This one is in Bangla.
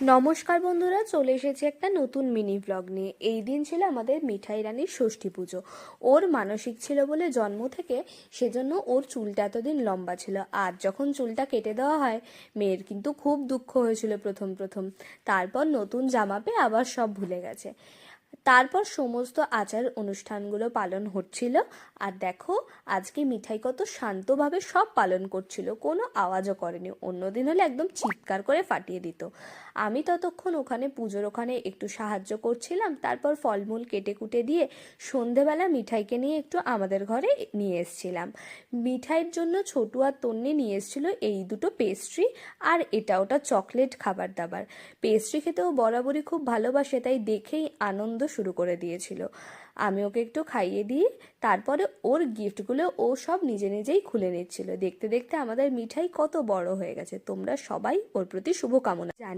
নমস্কার বন্ধুরা, চলে এসেছি একটা নতুন মিনি ব্লগ নিয়ে। এই দিন ছিল আমাদের মিঠাই রানীর ষষ্ঠী পুজো। ওর মানসিক ছিল বলে জন্ম থেকে, সেজন্য ওর চুলটা এতদিন লম্বা ছিল। আর যখন চুলটা কেটে দেওয়া হয়, মেয়ের কিন্তু খুব দুঃখ হয়েছিল প্রথম প্রথম। তারপর নতুন জামা পেয়ে আবার সব ভুলে গেছে। তারপর সমস্ত আচার অনুষ্ঠানগুলো পালন হচ্ছিল। আর দেখো, আজকে মিঠাই কত শান্তভাবে সব পালন করছিল, কোনো আওয়াজও করেনি। অন্যদিন হলে একদম চিৎকার করে ফাটিয়ে দিত। আমি ততক্ষণ ওখানে পুজোর ওখানে একটু সাহায্য করছিলাম। তারপর ফলমূল কেটে কুটে দিয়ে সন্ধেবেলা মিঠাইকে নিয়ে একটু আমাদের ঘরে নিয়ে এসেছিলাম। মিঠাইয়ের জন্য ছোটু আর তন্নি নিয়ে এসেছিল এই দুটো পেস্ট্রি আর এটা ওটা চকলেট খাবার দাবার। পেস্ট্রি খেতেও বরাবরই খুব ভালোবাসে, তাই দেখেই আনন্দ শুরু করে দিয়েছিল। আমি ওকে একটু খাইয়ে দিয়ে তারপরে ওর গিফটগুলো ও সব নিজে নিজেই খুলে নিচ্ছিল। দেখতে দেখতে আমাদের মিঠাই কত বড় হয়ে গেছে। তোমরা সবাই ওর প্রতি শুভকামনা জানিও।